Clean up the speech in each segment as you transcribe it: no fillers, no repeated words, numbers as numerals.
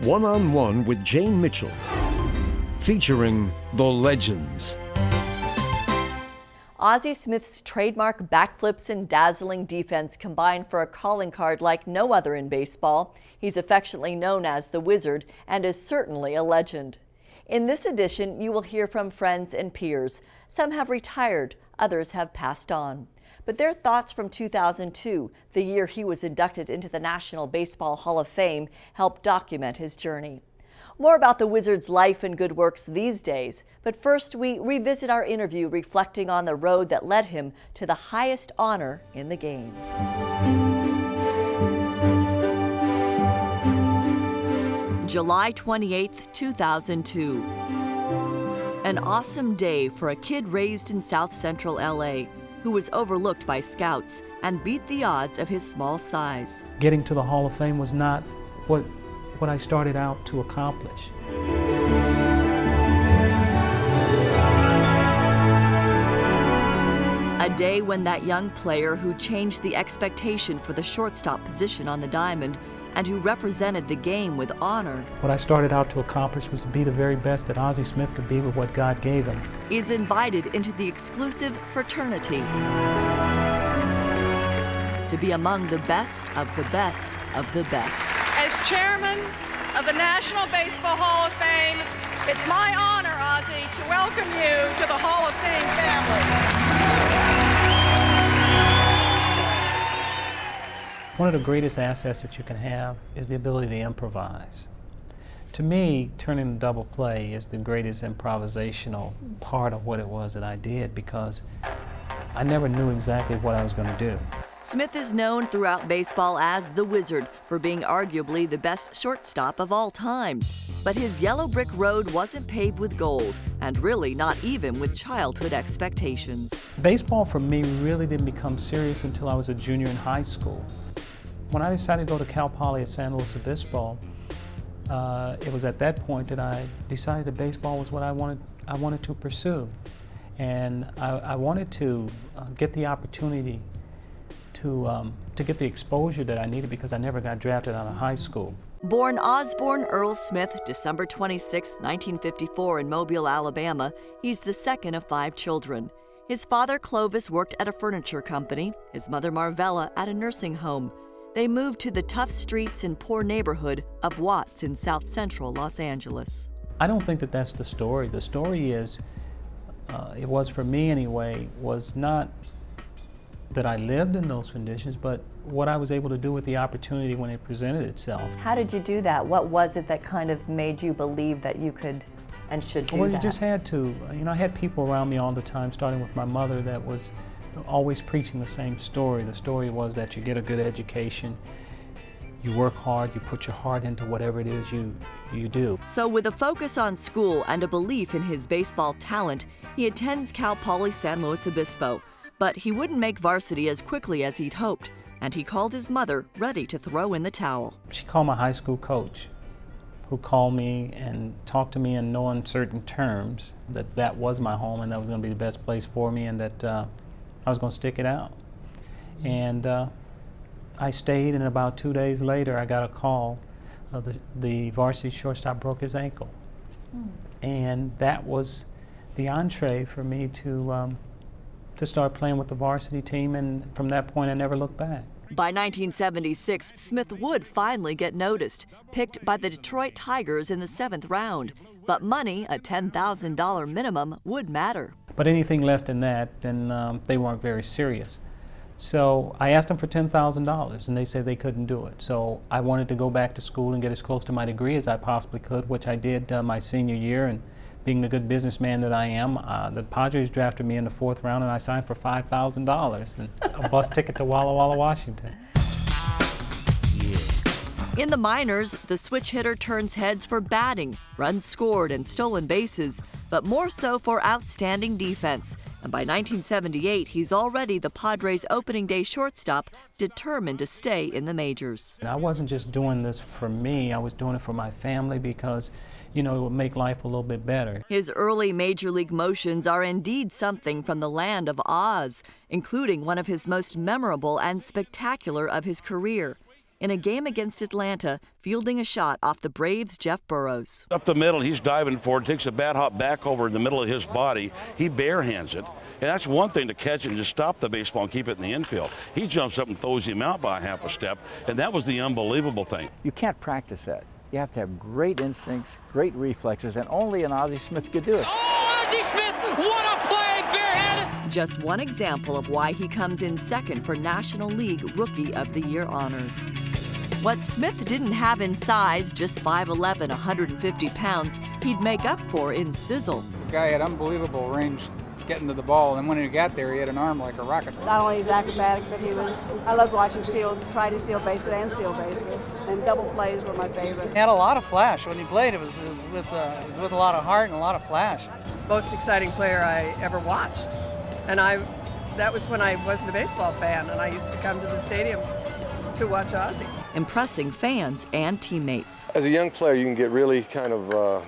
One-on-One with Jane Mitchell, featuring the legends. Ozzie Smith's trademark backflips and dazzling defense combined for a calling card like no other in baseball. He's affectionately known as the Wizard and is certainly a legend. In this edition, you will hear from friends and peers. Some have retired, others have passed on. But their thoughts from 2002, the year he was inducted into the National Baseball Hall of Fame, helped document his journey. More about the Wizard's life and good works these days, but first we revisit our interview reflecting on the road that led him to the highest honor in the game. July 28, 2002. An awesome day for a kid raised in South Central LA who was overlooked by scouts and beat the odds of his small size. Getting to the Hall of Fame was not what I started out to accomplish. A day when that young player who changed the expectation for the shortstop position on the diamond and who represented the game with honor. What I started out to accomplish was to be the very best that Ozzie Smith could be with what God gave him. Is invited into the exclusive fraternity to be among the best of the best of the best. As chairman of the National Baseball Hall of Fame, it's my honor, Ozzie, to welcome you to the Hall of Fame family. One of the greatest assets that you can have is the ability to improvise. To me, turning to double play is the greatest improvisational part of what it was that I did, because I never knew exactly what I was going to do. Smith is known throughout baseball as the Wizard for being arguably the best shortstop of all time. But his yellow brick road wasn't paved with gold, and really not even with childhood expectations. Baseball for me really didn't become serious until I was a junior in high school. When I decided to go to Cal Poly at San Luis Obispo, it was at that point that I decided that baseball was what I wanted to pursue. And I wanted to get the opportunity to get the exposure that I needed, because I never got drafted out of high school. Born Osborne Earl Smith, December 26, 1954 in Mobile, Alabama, he's the second of 5 children. His father, Clovis, worked at a furniture company, his mother, Marvella, at a nursing home. They moved to the tough streets and poor neighborhood of Watts in South Central Los Angeles. I don't think that that's the story. The story is, it was for me anyway, was not that I lived in those conditions, but what I was able to do with the opportunity when it presented itself. How did you do that? What was it that kind of made you believe that you could and should do that? Well, you just had to. You know, I had people around me all the time, starting with my mother, that was always preaching the same story. The story was that you get a good education, you work hard, you put your heart into whatever it is you do. So with a focus on school and a belief in his baseball talent, he attends Cal Poly San Luis Obispo. But he wouldn't make varsity as quickly as he'd hoped, and he called his mother, ready to throw in the towel. She called my high school coach, who called me and talked to me in no uncertain terms that that was my home and that was going to be the best place for me, and that I was going to stick it out. And I stayed, and about 2 days later I got a call. The varsity shortstop broke his ankle. And that was the entree for me to start playing with the varsity team, and from that point I never looked back. By 1976, Smith would finally get noticed, picked by the Detroit Tigers in the 7th round. But money, a $10,000 minimum, would matter. But anything less than that, then they weren't very serious. So I asked them for $10,000, and they said they couldn't do it. So I wanted to go back to school and get as close to my degree as I possibly could, which I did my senior year. And being the good businessman that I am, the Padres drafted me in the 4th round, and I signed for $5,000 and a bus ticket to Walla Walla, Washington. In the minors, the switch hitter turns heads for batting, runs scored, and stolen bases, but more so for outstanding defense. And by 1978, he's already the Padres' opening day shortstop, determined to stay in the majors. And I wasn't just doing this for me, I was doing it for my family, because, you know, it would make life a little bit better. His early major league motions are indeed something from the land of Oz, including one of his most memorable and spectacular of his career. in a game against Atlanta, fielding a shot off the Braves' Jeff Burrows. Up the middle, he's diving forward, takes a bad hop back over in the middle of his body. He barehands it. And that's one thing to catch it and just stop the baseball and keep it in the infield. He jumps up and throws him out by half a step, and that was the unbelievable thing. You can't practice that. You have to have great instincts, great reflexes, and only an Ozzie Smith could do it. Oh, Ozzie Smith, what a play, barehanded! Just one example of why he comes in second for National League Rookie of the Year honors. What Smith didn't have in size, just 5'11", 150 pounds, he'd make up for in sizzle. The guy had unbelievable range getting to the ball, and when he got there, he had an arm like a rocket. Not only is acrobatic, but I loved watching him try to steal bases and steal bases. And double plays were my favorite. He had a lot of flash. When he played, it was with a lot of heart and a lot of flash. Most exciting player I ever watched. And that was when I wasn't a baseball fan, and I used to come to the stadium to watch Ozzie. Impressing fans and teammates. As a young player, you can get really kind of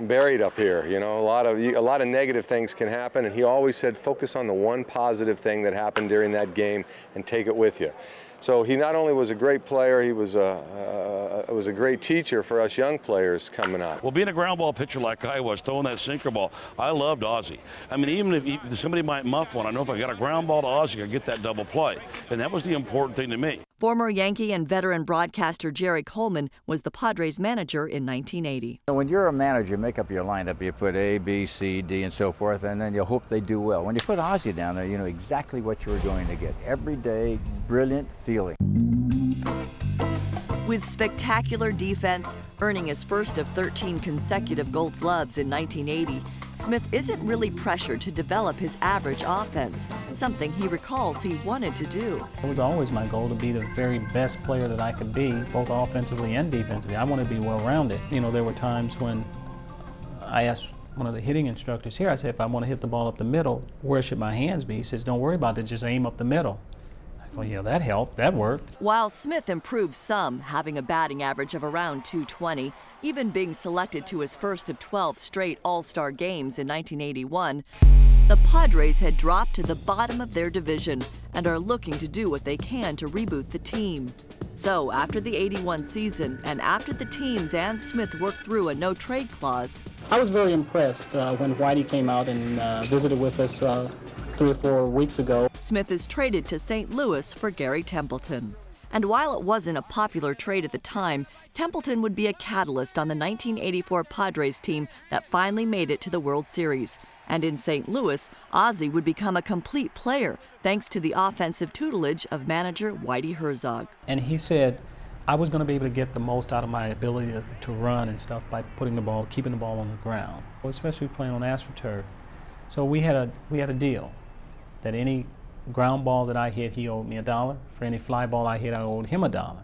buried up here. You know, a lot of negative things can happen, and he always said, focus on the one positive thing that happened during that game and take it with you. So he not only was a great player, he was a great teacher for us young players coming up. Well, being a ground ball pitcher like I was, throwing that sinker ball, I loved Ozzie. I mean, even if somebody might muff one, I know if I got a ground ball to Ozzie, I get that double play. And that was the important thing to me. Former Yankee and veteran broadcaster Jerry Coleman was the Padres manager in 1980. When you're a manager, you make up your lineup. You put A, B, C, D, and so forth, and then you hope they do well. When you put Ozzie down there, you know exactly what you're going to get. Every day, brilliant feeling. With spectacular defense, earning his first of 13 consecutive Gold Gloves in 1980, Smith isn't really pressured to develop his average offense, something he recalls he wanted to do. It was always my goal to be the very best player that I could be, both offensively and defensively. I wanted to be well-rounded. You know, there were times when I asked one of the hitting instructors here, I said, if I want to hit the ball up the middle, where should my hands be? He says, don't worry about it, just aim up the middle. Well, yeah, that helped. That worked. While Smith improved some, having a batting average of around .220, even being selected to his first of 12 straight All-Star games in 1981, the Padres had dropped to the bottom of their division and are looking to do what they can to reboot the team. So, after the '81 season and after the teams and Smith worked through a no-trade clause, I was very impressed when Whitey came out and visited with us 3 or 4 weeks ago. Smith is traded to St. Louis for Gary Templeton. And while it wasn't a popular trade at the time, Templeton would be a catalyst on the 1984 Padres team that finally made it to the World Series. And in St. Louis, Ozzie would become a complete player thanks to the offensive tutelage of manager Whitey Herzog. And he said I was going to be able to get the most out of my ability to run and stuff by keeping the ball on the ground, especially playing on AstroTurf. So we had a deal that any ground ball that I hit, he owed me $1. For any fly ball I hit, I owed him $1.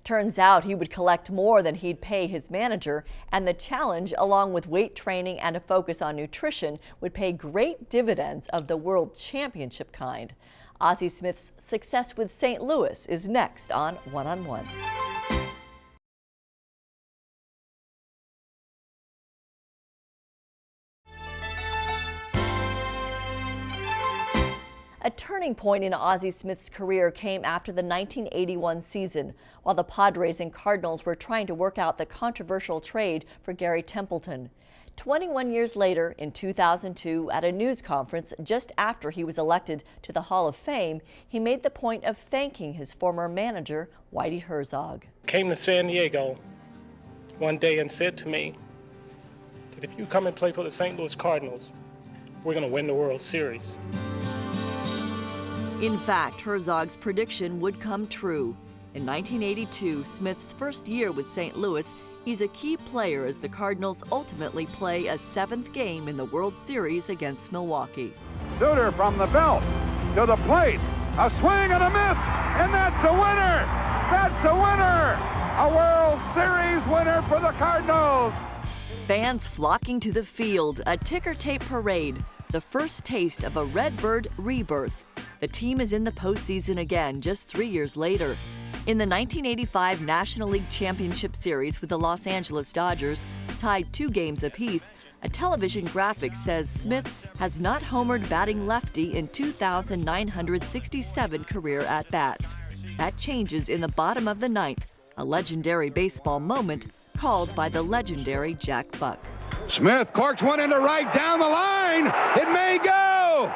Turns out he would collect more than he'd pay his manager, and the challenge, along with weight training and a focus on nutrition, would pay great dividends of the World Championship kind. Ozzie Smith's success with St. Louis is next on One on One. A turning point in Ozzie Smith's career came after the 1981 season, while the Padres and Cardinals were trying to work out the controversial trade for Gary Templeton. 21 years later, in 2002, at a news conference just after he was elected to the Hall of Fame, he made the point of thanking his former manager, Whitey Herzog. Came to San Diego one day and said to me that if you come and play for the St. Louis Cardinals, we're going to win the World Series. In fact, Herzog's prediction would come true. In 1982, Smith's first year with St. Louis, he's a key player as the Cardinals ultimately play a 7th game in the World Series against Milwaukee. Suter from the belt to the plate, a swing and a miss, and that's a winner! That's a winner! A World Series winner for the Cardinals! Fans flocking to the field, a ticker tape parade, the first taste of a Redbird rebirth. The team is in the postseason again just 3 years later. In the 1985 National League Championship Series with the Los Angeles Dodgers, tied 2 games apiece, a television graphic says Smith has not homered batting lefty in 2,967 career at-bats. That changes in the bottom of the ninth, a legendary baseball moment called by the legendary Jack Buck. Smith corks one into right down the line. It may go.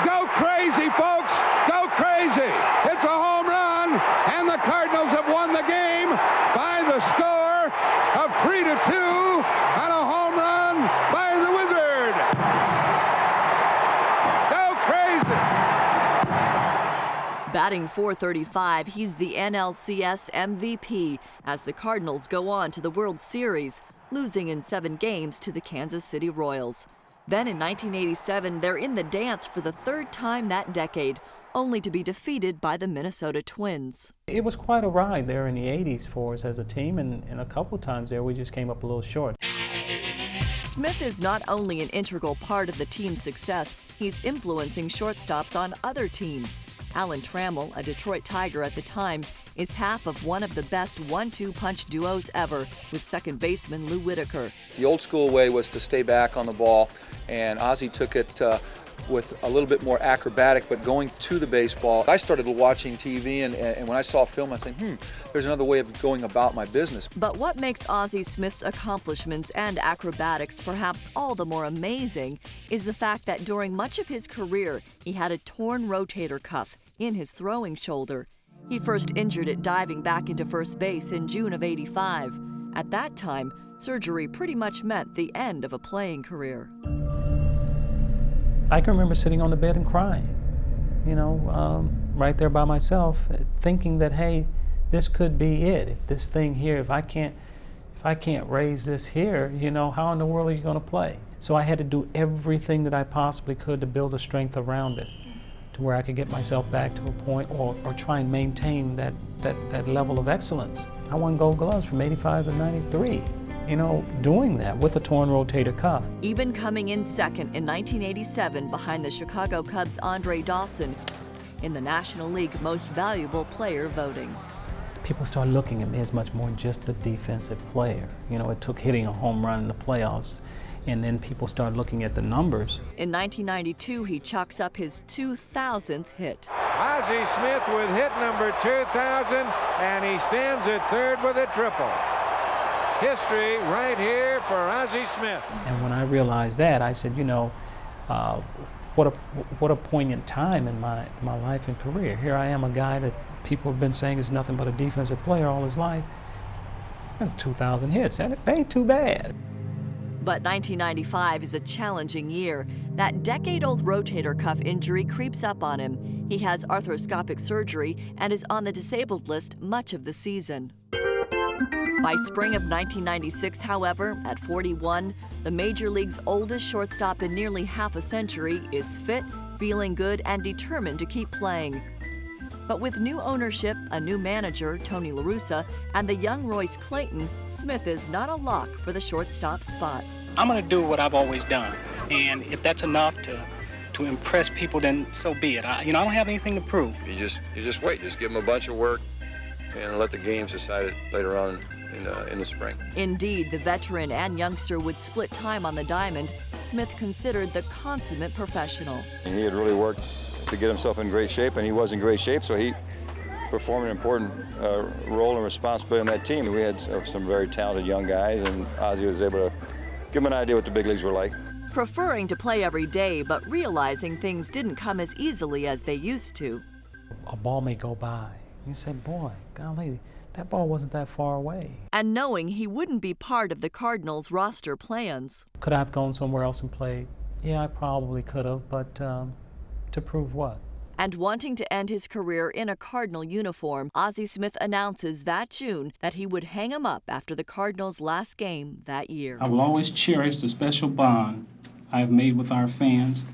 Go crazy, folks. Go crazy. It's a home run, and the Cardinals have won the game by the score of 3-2 on a home run by the Wizard. Go crazy. Batting .435, he's the NLCS MVP as the Cardinals go on to the World Series, losing in 7 games to the Kansas City Royals. Then in 1987, they're in the dance for the 3rd time that decade, only to be defeated by the Minnesota Twins. It was quite a ride there in the 80s for us as a team, and a couple of times there we just came up a little short. Smith is not only an integral part of the team's success, he's influencing shortstops on other teams. Alan Trammell, a Detroit Tiger at the time, is half of one of the best 1-2 punch duos ever with second baseman Lou Whitaker. The old school way was to stay back on the ball, and Ozzie took it with a little bit more acrobatic, but going to the baseball. I started watching TV, and when I saw film, I think, there's another way of going about my business. But what makes Ozzie Smith's accomplishments and acrobatics perhaps all the more amazing is the fact that during much of his career, he had a torn rotator cuff in his throwing shoulder. He first injured it diving back into first base in June of '85. At that time, surgery pretty much meant the end of a playing career. I can remember sitting on the bed and crying, right there by myself, thinking that, hey, this could be it. If this thing here, if I can't raise this here, how in the world are you going to play? So I had to do everything that I possibly could to build a strength around it, to where I could get myself back to a point or try and maintain that level of excellence. I won Gold Gloves from '85 to '93. Doing that with a torn rotator cuff. Even coming in second in 1987 behind the Chicago Cubs' Andre Dawson in the National League Most Valuable Player voting. People started looking at me as much more than just a defensive player. It took hitting a home run in the playoffs, and then people started looking at the numbers. In 1992, he chalks up his 2,000th hit. Ozzie Smith with hit number 2,000, and he stands at third with a triple. History right here for Ozzie Smith. And when I realized that, I said, what a poignant time in my life and career. Here I am, a guy that people have been saying is nothing but a defensive player all his life. 2,000 hits, and it ain't too bad. But 1995 is a challenging year. That decade-old rotator cuff injury creeps up on him. He has arthroscopic surgery and is on the disabled list much of the season. By spring of 1996, however, at 41, the Major League's oldest shortstop in nearly half a century is fit, feeling good, and determined to keep playing. But with new ownership, a new manager, Tony La Russa, and the young Royce Clayton, Smith is not a lock for the shortstop spot. I'm going to do what I've always done, and if that's enough to impress people, then so be it. I don't have anything to prove. You just wait. Just give them a bunch of work and let the games decide it later on in the spring. Indeed, the veteran and youngster would split time on the diamond. Smith considered the consummate professional. And he had really worked to get himself in great shape, and he was in great shape, so he performed an important role and responsibility on that team. We had some very talented young guys, and Ozzie was able to give them an idea what the big leagues were like. Preferring to play every day, but realizing things didn't come as easily as they used to. A ball may go by. You say, boy, golly, that ball wasn't that far away. And knowing he wouldn't be part of the Cardinals' roster plans. Could I have gone somewhere else and played? Yeah, I probably could have, but to prove what? And wanting to end his career in a Cardinal uniform, Ozzie Smith announces that June that he would hang him up after the Cardinals' last game that year. I will always cherish the special bond I have made with our fans.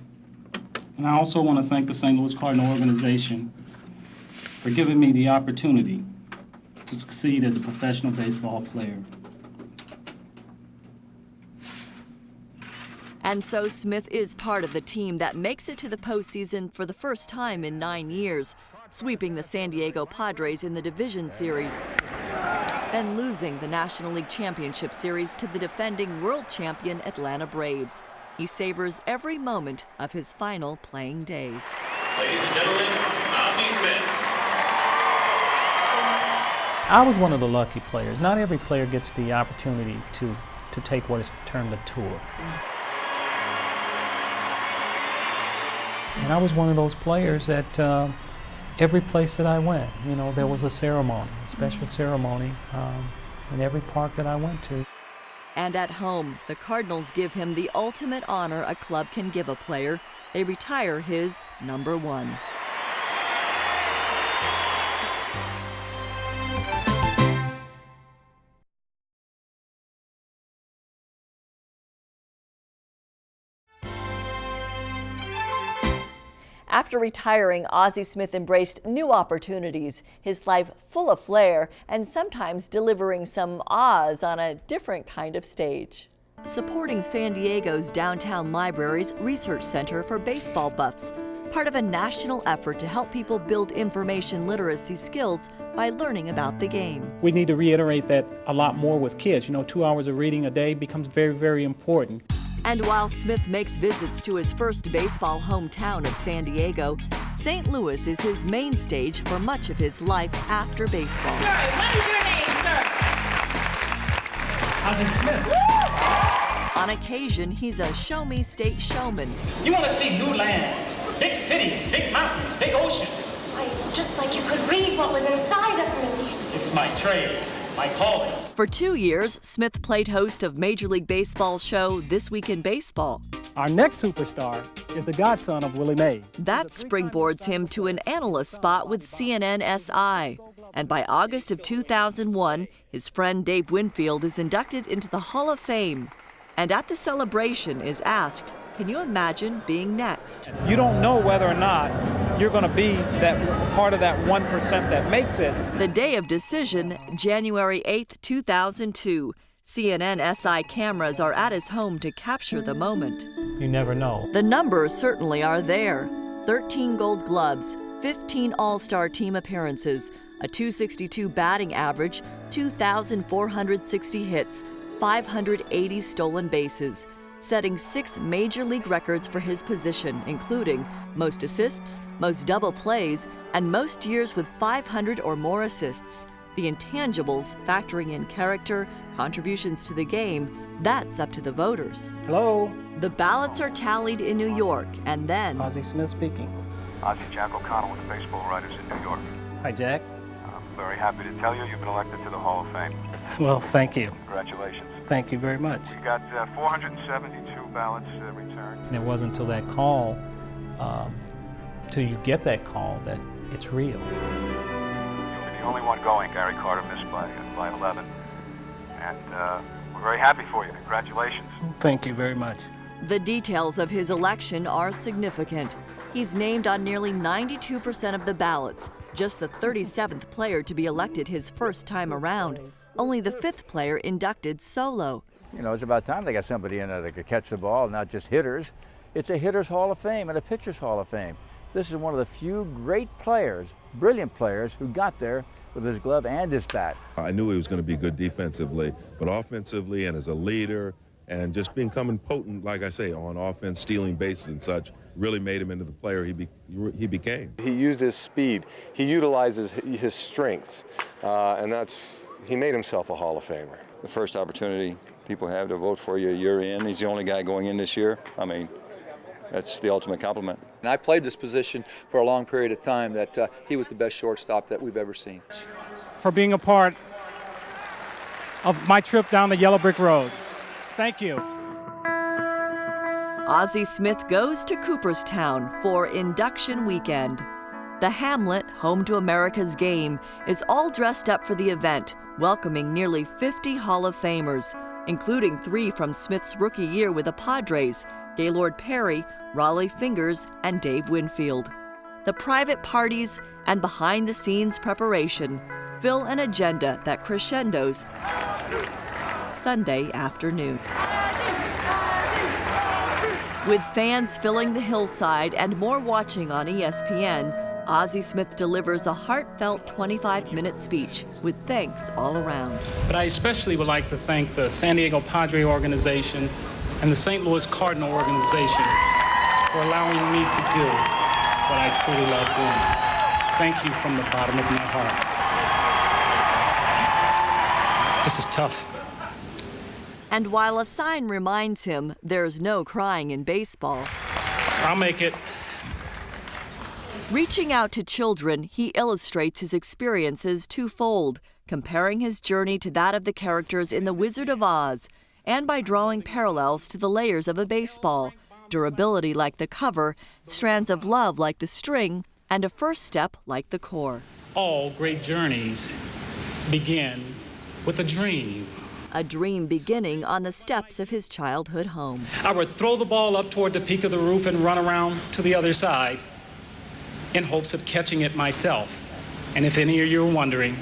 And I also want to thank the St. Louis Cardinal organization for giving me the opportunity to succeed as a professional baseball player. And so Smith is part of the team that makes it to the postseason for the first time in 9 years, sweeping the San Diego Padres in the Division Series, then losing the National League Championship Series to the defending world champion Atlanta Braves. He savors every moment of his final playing days. Ladies and gentlemen, Ozzie Smith. I was one of the lucky players. Not every player gets the opportunity to take what is termed a tour. And I was one of those players that every place that I went, you know, there was a ceremony, a special ceremony in every park that I went to. And at home, the Cardinals give him the ultimate honor a club can give a player. They retire his number 1. After retiring, Ozzie Smith embraced new opportunities, his life full of flair and sometimes delivering some Oz on a different kind of stage. Supporting San Diego's Downtown Library's Research Center for Baseball Buffs, part of a national effort to help people build information literacy skills by learning about the game. We need to reiterate that a lot more with kids. You know, 2 hours of reading a day becomes very, very important. And while Smith makes visits to his first baseball hometown of San Diego, St. Louis is his main stage for much of his life after baseball. Sir, what is your name, sir? Ozzie Smith. On occasion, he's a show-me state showman. You want to see new land, big cities, big mountains, big oceans. Why, it's just like you could read what was inside of me. It's my trade, my calling. For 2 years, Smith played host of Major League Baseball's show This Week in Baseball. Our next superstar is the godson of Willie Mays. That springboards him to an analyst spot with CNN SI. And by August of 2001, his friend Dave Winfield is inducted into the Hall of Fame. And at the celebration is asked, can you imagine being next? You don't know whether or not you're going to be that part of that 1% that makes it. The day of decision, January 8th, 2002. CNN SI cameras are at his home to capture the moment. You never know. The numbers certainly are there. 13 gold gloves, 15 all-star team appearances, a .262 batting average, 2,460 hits, 580 stolen bases, setting 6 major league records for his position, including most assists, most double plays, and most years with 500 or more assists. The intangibles, factoring in character, contributions to the game, that's up to the voters. Hello? The ballots are tallied in New York, and then... Ozzie Smith speaking. Ozzie, Jack O'Connell with the Baseball Writers in New York. Hi, Jack. I'm very happy to tell you you've been elected to the Hall of Fame. Well, thank you. Congratulations. Thank you very much. We got 472 ballots returned. And it wasn't until that call, till you get that call, that it's real. You'll be the only one going. Gary Carter missed by 11. And we're very happy for you. Congratulations. Thank you very much. The details of his election are significant. He's named on nearly 92% of the ballots, just the 37th player to be elected his first time around. Only the 5th player inducted solo. You know, it's about time they got somebody in there that could catch the ball, not just hitters. It's a Hitters Hall of Fame and a Pitchers Hall of Fame. This is one of the few great players, brilliant players, who got there with his glove and his bat. I knew he was going to be good defensively, but offensively and as a leader and just becoming potent, like I say, on offense, stealing bases and such, really made him into the player he became. He used his speed. He utilizes his strengths, and he made himself a Hall of Famer. The first opportunity people have to vote for you a year in. He's the only guy going in this year. I mean, that's the ultimate compliment. And I played this position for a long period of time that he was the best shortstop that we've ever seen. For being a part of my trip down the yellow brick road. Thank you. Ozzie Smith goes to Cooperstown for induction weekend. The hamlet, home to America's game, is all dressed up for the event, welcoming nearly 50 Hall of Famers, including 3 from Smith's rookie year with the Padres, Gaylord Perry, Raleigh Fingers, and Dave Winfield. The private parties and behind-the-scenes preparation fill an agenda that crescendos Sunday afternoon. With fans filling the hillside and more watching on ESPN, Ozzie Smith delivers a heartfelt 25-minute speech with thanks all around. But I especially would like to thank the San Diego Padre organization and the St. Louis Cardinal organization for allowing me to do what I truly love doing. Thank you from the bottom of my heart. This is tough. And while a sign reminds him there's no crying in baseball, I'll make it. Reaching out to children, he illustrates his experiences twofold, comparing his journey to that of the characters in The Wizard of Oz, and by drawing parallels to the layers of a baseball, durability like the cover, strands of love like the string, and a first step like the core. All great journeys begin with a dream. A dream beginning on the steps of his childhood home. I would throw the ball up toward the peak of the roof and run around to the other side in hopes of catching it myself. And if any of you are wondering,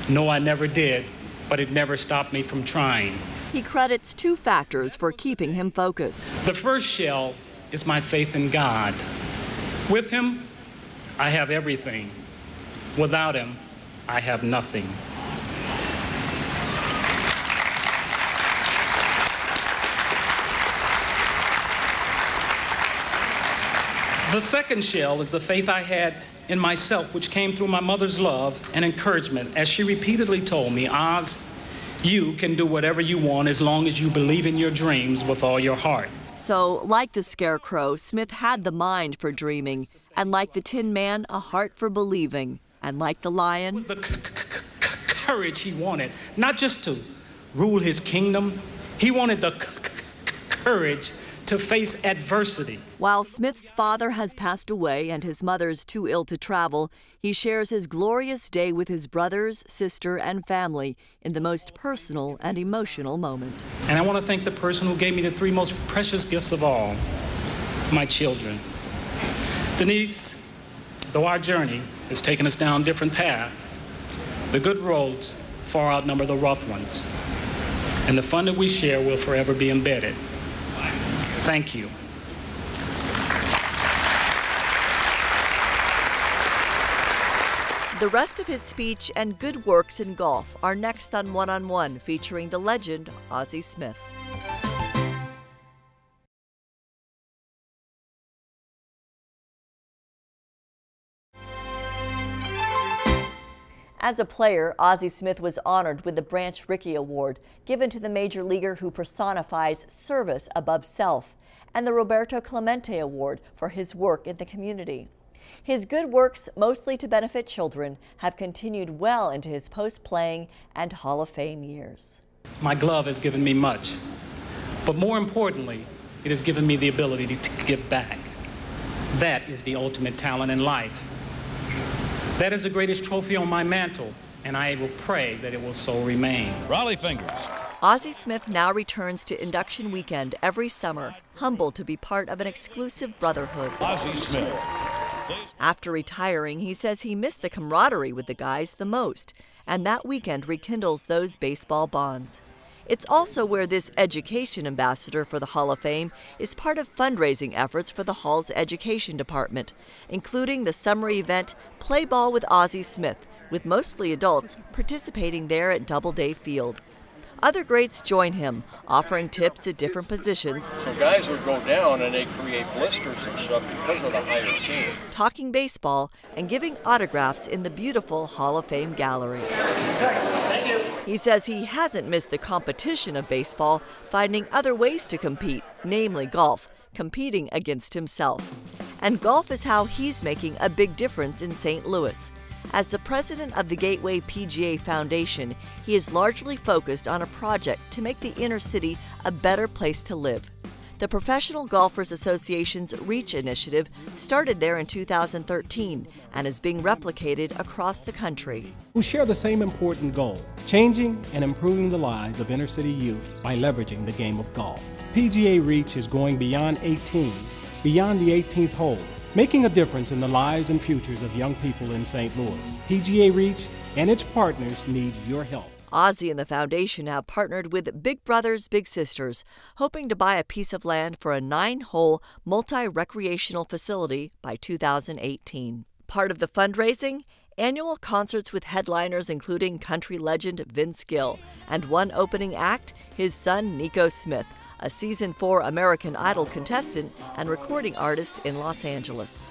no, I never did, but it never stopped me from trying. He credits two factors for keeping him focused. The first shell is my faith in God. With him, I have everything. Without him, I have nothing. The second shell is the faith I had in myself, which came through my mother's love and encouragement, as she repeatedly told me, Oz, you can do whatever you want as long as you believe in your dreams with all your heart. So, like the Scarecrow, Smith had the mind for dreaming, and like the Tin Man, a heart for believing, and like the Lion, it was the courage he wanted, not just to rule his kingdom, he wanted the courage to face adversity. While Smith's father has passed away and his mother's too ill to travel, he shares his glorious day with his brothers, sister, and family in the most personal and emotional moment. And I want to thank the person who gave me the three most precious gifts of all, my children. Denise, though our journey has taken us down different paths, the good roads far outnumber the rough ones, and the fun that we share will forever be embedded. Thank you. The rest of his speech and good works in golf are next on One, featuring the legend Ozzie Smith. As a player, Ozzie Smith was honored with the Branch Rickey Award, given to the major leaguer who personifies service above self, and the Roberto Clemente Award for his work in the community. His good works, mostly to benefit children, have continued well into his post-playing and Hall of Fame years. My glove has given me much, but more importantly, it has given me the ability to give back. That is the ultimate talent in life. That is the greatest trophy on my mantle, and I will pray that it will so remain. Raleigh fingers. Ozzie Smith now returns to induction weekend every summer, humbled to be part of an exclusive brotherhood. Ozzie Smith. After retiring, he says he missed the camaraderie with the guys the most, and that weekend rekindles those baseball bonds. It's also where this education ambassador for the Hall of Fame is part of fundraising efforts for the Hall's education department, including the summer event Play Ball with Ozzie Smith, with mostly adults participating there at Doubleday Field. Other greats join him, offering tips at different positions. So guys would go down and they create blisters and stuff because of the higher seam. Talking baseball and giving autographs in the beautiful Hall of Fame gallery. Thank you. He says he hasn't missed the competition of baseball, finding other ways to compete, namely golf, competing against himself. And golf is how he's making a big difference in St. Louis. As the president of the Gateway PGA Foundation, he is largely focused on a project to make the inner city a better place to live. The Professional Golfers Association's REACH initiative started there in 2013 and is being replicated across the country. Who share the same important goal, changing and improving the lives of inner city youth by leveraging the game of golf. PGA REACH is going beyond 18, beyond the 18th hole, making a difference in the lives and futures of young people in St. Louis. PGA REACH and its partners need your help. Ozzie and the foundation have partnered with Big Brothers Big Sisters, hoping to buy a piece of land for a 9-hole multi-recreational facility by 2018. Part of the fundraising? Annual concerts with headliners including country legend Vince Gill, and one opening act, his son Nico Smith, a Season 4 American Idol contestant and recording artist in Los Angeles.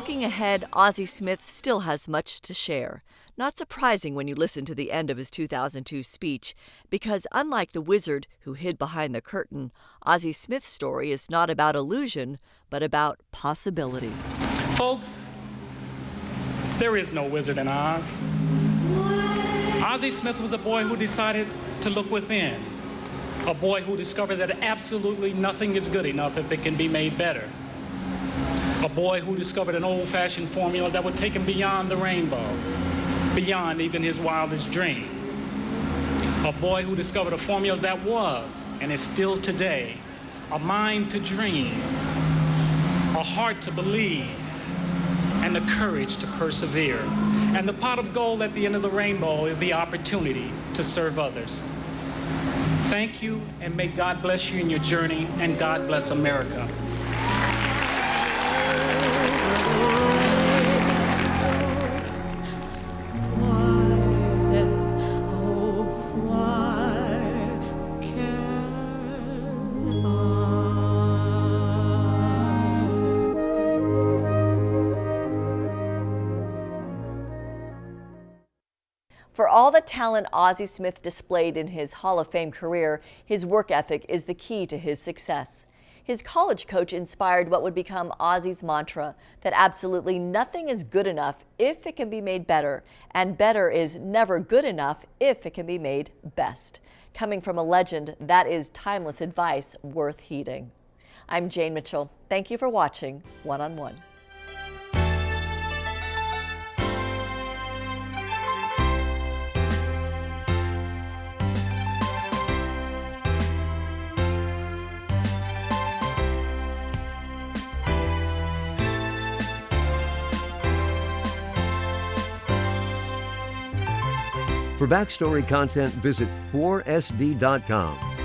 Looking ahead, Ozzie Smith still has much to share. Not surprising when you listen to the end of his 2002 speech, because unlike the wizard who hid behind the curtain, Ozzie Smith's story is not about illusion, but about possibility. Folks, there is no wizard in Oz. Ozzie Smith was a boy who decided to look within. A boy who discovered that absolutely nothing is good enough if it can be made better. A boy who discovered an old-fashioned formula that would take him beyond the rainbow, beyond even his wildest dream. A boy who discovered a formula that was, and is still today, a mind to dream, a heart to believe, and the courage to persevere. And the pot of gold at the end of the rainbow is the opportunity to serve others. Thank you, and may God bless you in your journey, and God bless America. For all the talent Ozzie Smith displayed in his Hall of Fame career, his work ethic is the key to his success. His college coach inspired what would become Ozzie's mantra, that absolutely nothing is good enough if it can be made better, and better is never good enough if it can be made best. Coming from a legend, that is timeless advice worth heeding. I'm Jane Mitchell. Thank you for watching One on One. For backstory content, visit 4sd.com.